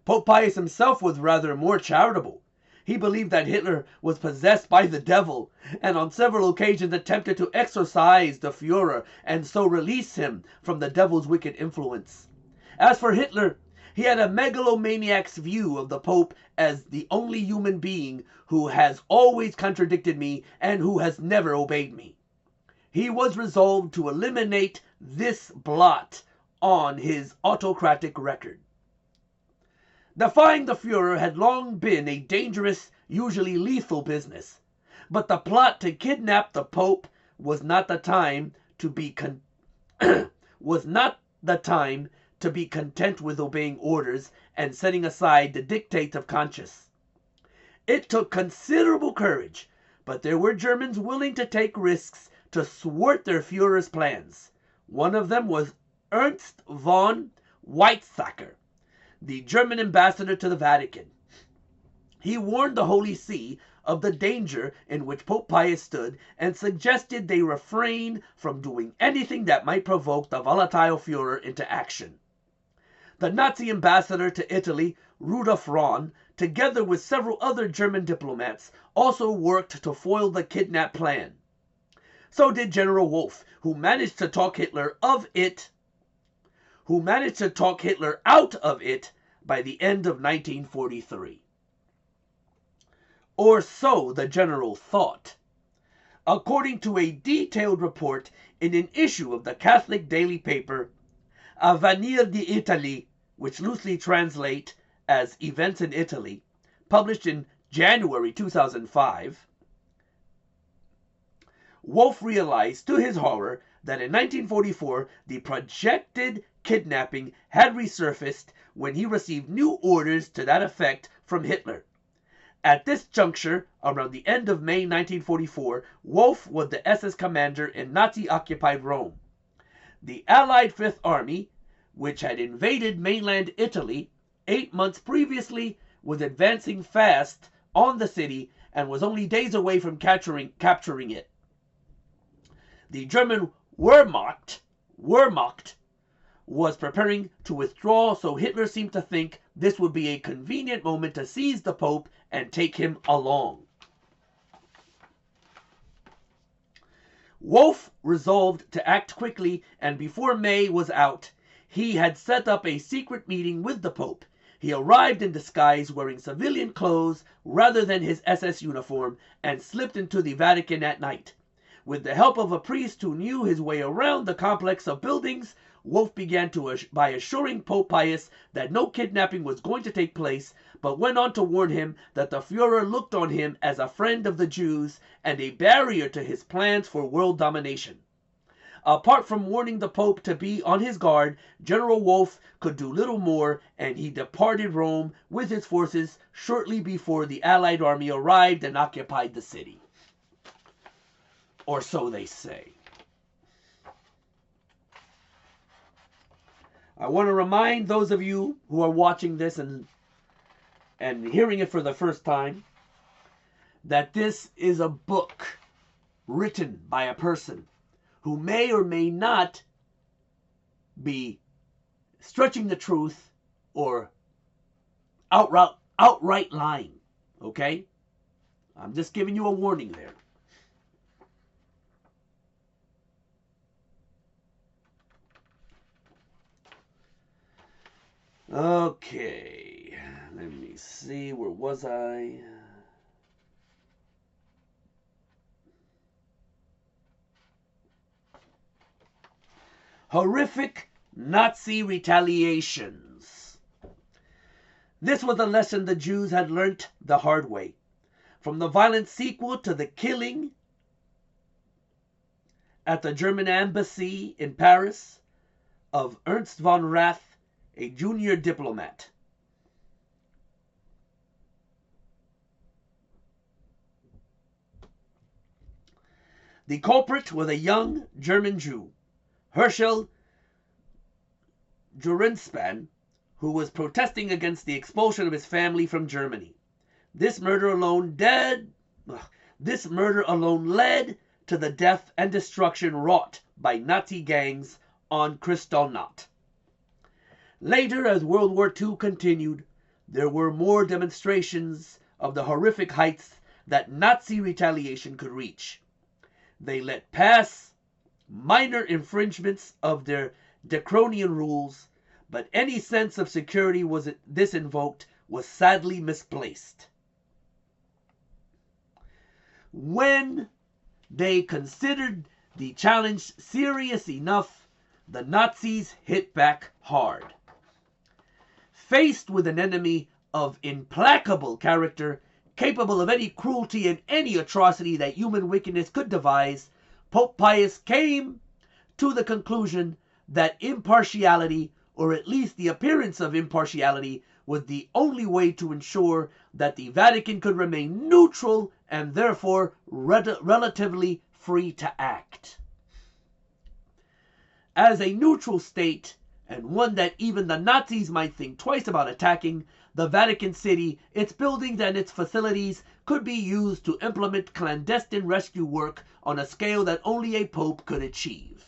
Pope Pius himself was rather more charitable. He believed that Hitler was possessed by the devil, and on several occasions attempted to exorcise the Führer and so release him from the devil's wicked influence. As for Hitler, he had a megalomaniac's view of the Pope as the only human being who has always contradicted me and who has never obeyed me. He was resolved to eliminate this blot on his autocratic record. Defying the Führer had long been a dangerous, usually lethal business, but the plot to kidnap the Pope was not the time to be content with obeying orders and setting aside the dictates of conscience. It took considerable courage, but there were Germans willing to take risks to thwart their Führer's plans. One of them was Ernst von Weizsäcker, the German ambassador to the Vatican. He warned the Holy See of the danger in which Pope Pius stood and suggested they refrain from doing anything that might provoke the volatile Führer into action. The Nazi ambassador to Italy, Rudolf Rahn, together with several other German diplomats, also worked to foil the kidnap plan. So did General Wolff, who managed to talk Hitler who managed to talk Hitler out of it by the end of 1943. Or so the general thought. According to a detailed report in an issue of the Catholic daily paper Avenir d'Italie, which loosely translate as Events in Italy, published in January 2005, Wolf realized to his horror that in 1944 the projected kidnapping had resurfaced when he received new orders to that effect from Hitler. At this juncture, around the end of May 1944, Wolf was the SS commander in Nazi-occupied Rome. The Allied Fifth Army, which had invaded mainland Italy 8 months previously, was advancing fast on the city and was only days away from capturing it. The German Wehrmacht was preparing to withdraw, so Hitler seemed to think this would be a convenient moment to seize the Pope and take him along. Wolf resolved to act quickly, and before May was out, he had set up a secret meeting with the Pope. He arrived in disguise wearing civilian clothes rather than his SS uniform and slipped into the Vatican at night. With the help of a priest who knew his way around the complex of buildings, Wolf began by assuring Pope Pius that no kidnapping was going to take place, but went on to warn him that the Führer looked on him as a friend of the Jews and a barrier to his plans for world domination. Apart from warning the Pope to be on his guard, General Wolf could do little more, and he departed Rome with his forces shortly before the Allied army arrived and occupied the city. Or so they say. I want to remind those of you who are watching this and hearing it for the first time that this is a book written by a person who may or may not be stretching the truth or outright lying. Okay? I'm just giving you a warning there. Okay, let me see, where was I? Horrific Nazi retaliations. This was a lesson the Jews had learnt the hard way. From the violent sequel to the killing at the German embassy in Paris of Ernst von Rath, a junior diplomat. The culprit was a young German Jew, Herschel Jurinspan, who was protesting against the expulsion of his family from Germany. This murder alone led to the death and destruction wrought by Nazi gangs on Kristallnacht. Later, as World War II continued, there were more demonstrations of the horrific heights that Nazi retaliation could reach. They let pass minor infringements of their draconian rules, but any sense of security this invoked was sadly misplaced. When they considered the challenge serious enough, the Nazis hit back hard. Faced with an enemy of implacable character, capable of any cruelty and any atrocity that human wickedness could devise, Pope Pius came to the conclusion that impartiality, or at least the appearance of impartiality, was the only way to ensure that the Vatican could remain neutral and therefore relatively free to act. As a neutral state, and one that even the Nazis might think twice about attacking, the Vatican City, its buildings and its facilities could be used to implement clandestine rescue work on a scale that only a pope could achieve.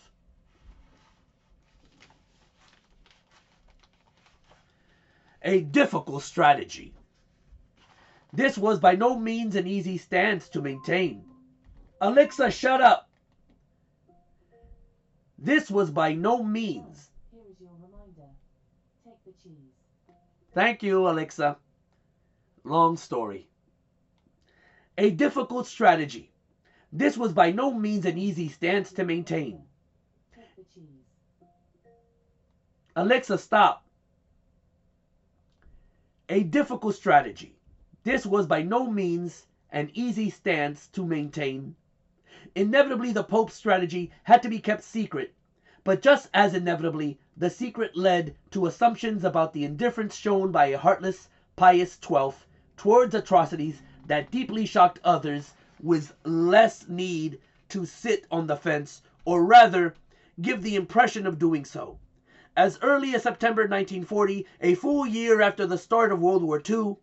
A difficult strategy. This was by no means an easy stance to maintain. Alexa, shut up! This was by no means Here is your reminder. Thank you, Alexa. Long story. A difficult strategy. This was by no means an easy stance to maintain. Check the cheese. Alexa, stop. A difficult strategy. This was by no means an easy stance to maintain. Inevitably, the Pope's strategy had to be kept secret, but just as inevitably, the secret led to assumptions about the indifference shown by a heartless Pius XII towards atrocities that deeply shocked others with less need to sit on the fence, or rather, give the impression of doing so. As early as September 1940, a full year after the start of World War II,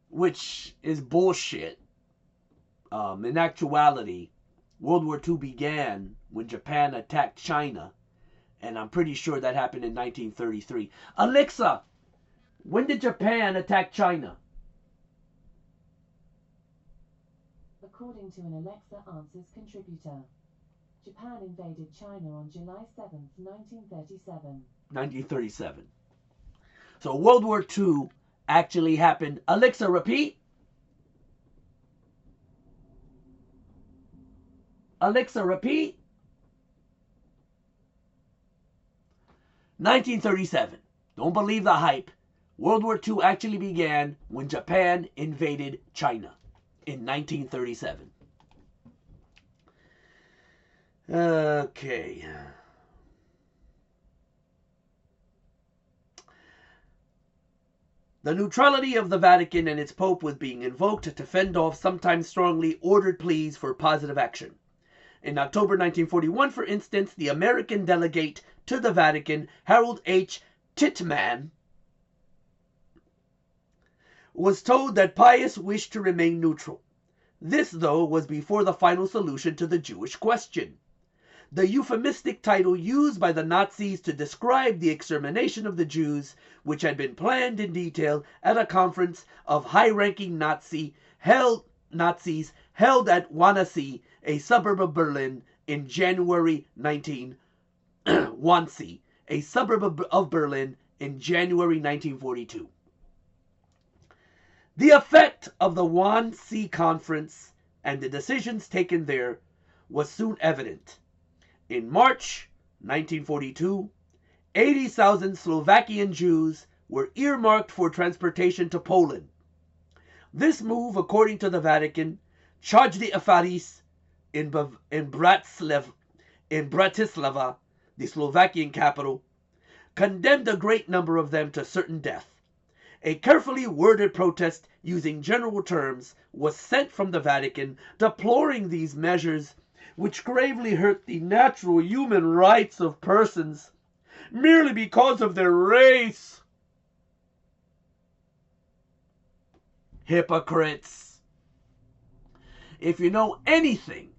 which is bullshit. In actuality, World War II began when Japan attacked China, and I'm pretty sure that happened in 1933. Alexa, when did Japan attack China? According to an Alexa Answers contributor, Japan invaded China on July 7th, 1937. 1937. So World War II actually happened. Alexa, repeat. Alexa, repeat. 1937. Don't believe the hype. World War II actually began when Japan invaded China in 1937. Okay. The neutrality of the Vatican and its Pope was being invoked to fend off sometimes strongly ordered pleas for positive action. In October 1941, for instance, the American delegate to the Vatican, Harold H. Tittman, was told that Pius wished to remain neutral. This, though, was before the final solution to the Jewish question. The euphemistic title used by the Nazis to describe the extermination of the Jews, which had been planned in detail at a conference of high-ranking Nazis held at Wannsee, a suburb of Berlin, in January 19. Wannsee, a suburb of Berlin, in January 1942. The effect of the Wannsee Conference and the decisions taken there was soon evident. In March 1942, 80,000 Slovakian Jews were earmarked for transportation to Poland. This move, according to the Vatican, charged the Afaris in Bratislava, the Slovakian capital, condemned a great number of them to certain death. A carefully worded protest using general terms was sent from the Vatican deploring these measures, which gravely hurt the natural human rights of persons merely because of their race. Hypocrites. If you know anything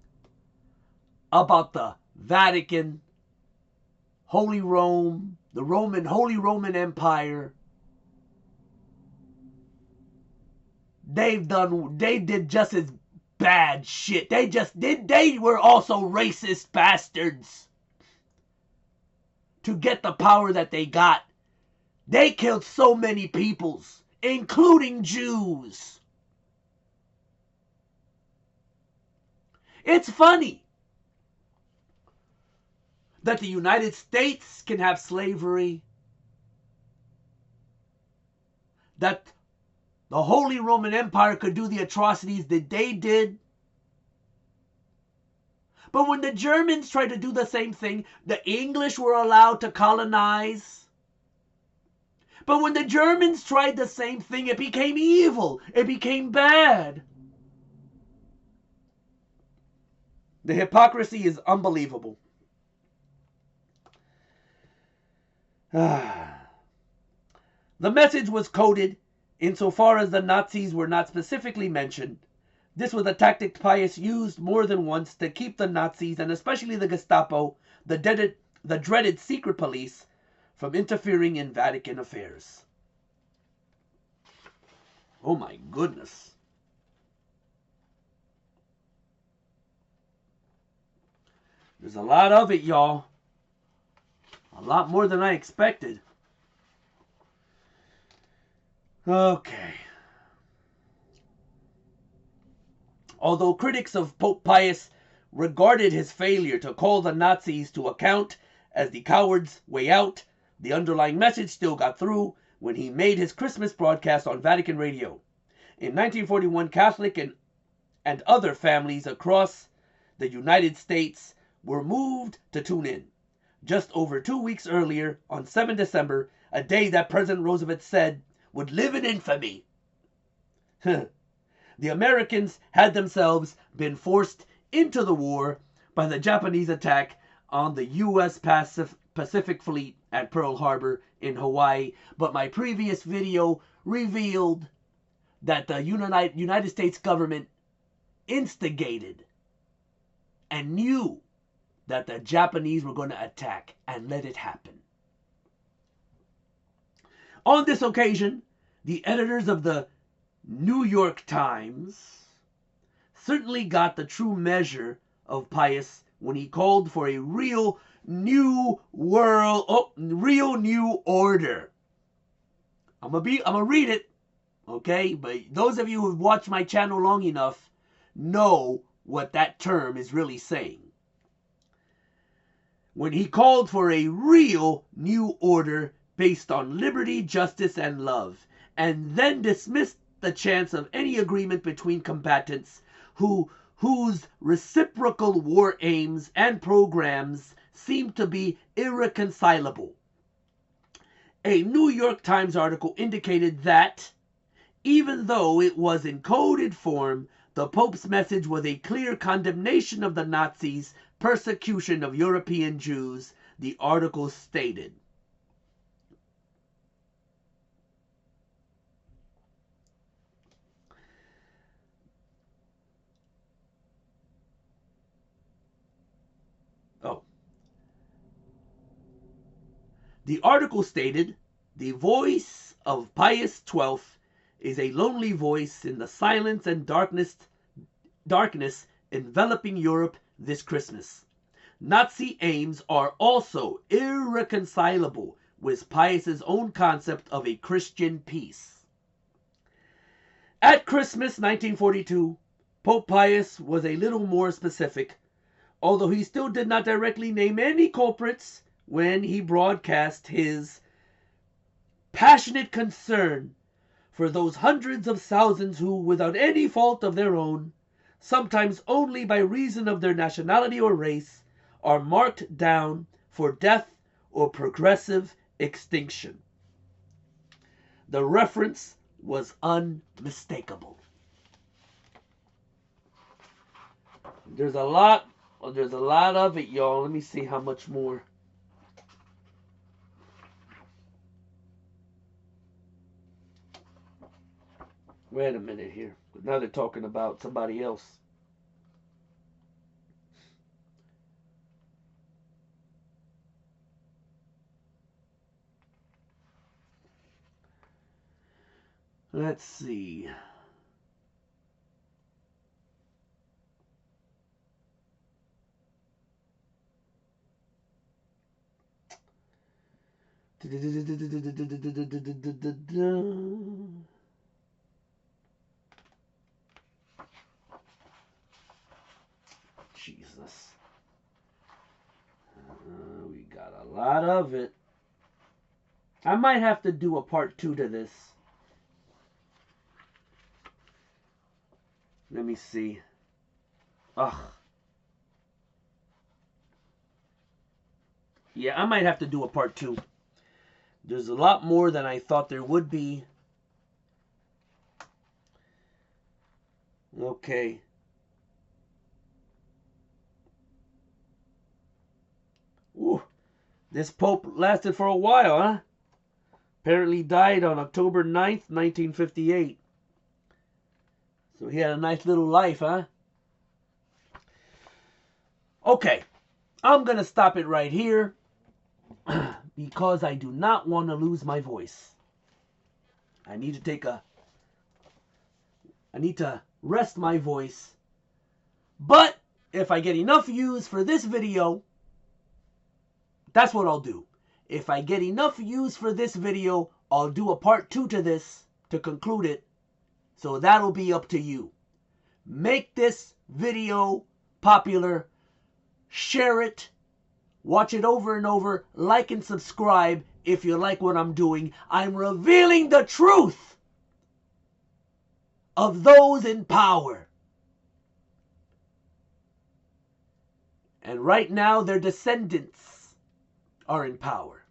about the Vatican, Holy Rome, the Holy Roman Empire, they did just as bad shit. They were also racist bastards. To get the power that they got, they killed so many peoples, including Jews. It's funny that the United States can have slavery, that the Holy Roman Empire could do the atrocities that they did. But when the Germans tried to do the same thing, the English were allowed to colonize. But when the Germans tried the same thing, it became evil. It became bad. The hypocrisy is unbelievable. The message was coded insofar as the Nazis were not specifically mentioned. This was a tactic Pius used more than once to keep the Nazis, and especially the Gestapo, the dreaded secret police, from interfering in Vatican affairs. Oh my goodness. There's a lot of it, y'all. A lot more than I expected. Okay. Although critics of Pope Pius regarded his failure to call the Nazis to account as the coward's way out, the underlying message still got through when he made his Christmas broadcast on Vatican Radio. In 1941, Catholic and other families across the United States were moved to tune in. Just over 2 weeks earlier, on 7 December, a day that President Roosevelt said would live in infamy. The Americans had themselves been forced into the war by the Japanese attack on the U.S. Pacific Fleet at Pearl Harbor in Hawaii, but my previous video revealed that the United States government instigated and knew that the Japanese were going to attack and let it happen. On this occasion, the editors of the New York Times certainly got the true measure of Pius when he called for a real new order. I'm gonna read it, okay? But those of you who've watched my channel long enough know what that term is really saying. When he called for a real new order based on liberty, justice, and love, and then dismissed the chance of any agreement between combatants whose reciprocal war aims and programs seem to be irreconcilable. A New York Times article indicated that, even though it was in coded form, the Pope's message was a clear condemnation of the Nazis' persecution of European Jews, the article stated. The article stated, "The voice of Pius XII is a lonely voice in the silence and darkness enveloping Europe this Christmas. Nazi aims are also irreconcilable with Pius's own concept of a Christian peace." At Christmas 1942, Pope Pius was a little more specific, although he still did not directly name any culprits when he broadcast his passionate concern for those hundreds of thousands who, without any fault of their own, sometimes only by reason of their nationality or race, are marked down for death or progressive extinction. The reference was unmistakable. There's a lot of it, y'all. Let me see how much more. Wait a minute here. Now they're talking about somebody else. Let's see. Jesus. We got a lot of it. I might have to do a part 2 to this. Let me see. Ugh. Yeah, I might have to do a part 2. There's a lot more than I thought there would be. Okay. Ooh, this Pope lasted for a while, huh? Apparently died on October 9th, 1958. So he had a nice little life, huh? Okay, I'm going to stop it right here because I do not want to lose my voice. I need to rest my voice. But if I get enough views for this video, that's what I'll do. If I get enough views for this video, I'll do a part 2 to this. to conclude it, so that'll be up to you. Make this video popular, share it, watch it over and over, like and subscribe if you like what I'm doing. I'm revealing the truth of those in power. And right now, their descendants are in power.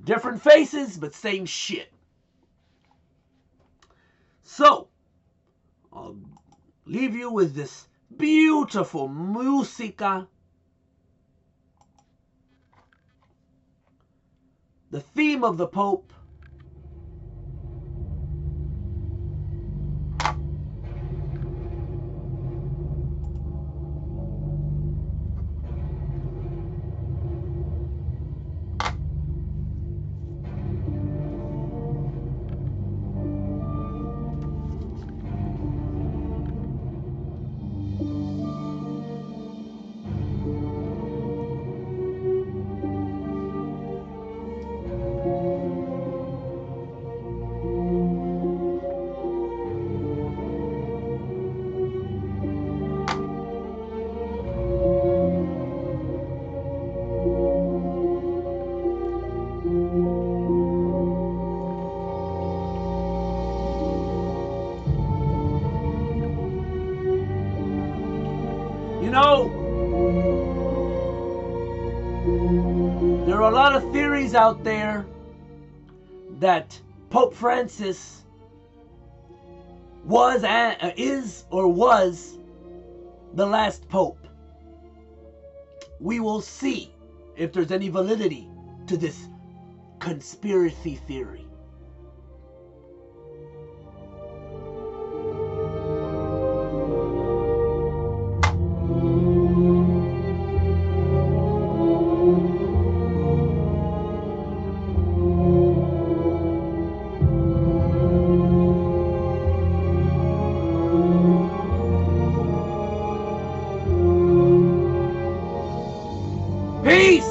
Different faces, but same shit. So, I'll leave you with this beautiful musica. The theme of the Pope. You know, there are a lot of theories out there that Pope Francis is or was the last pope. We will see if there's any validity to this conspiracy theory. Peace!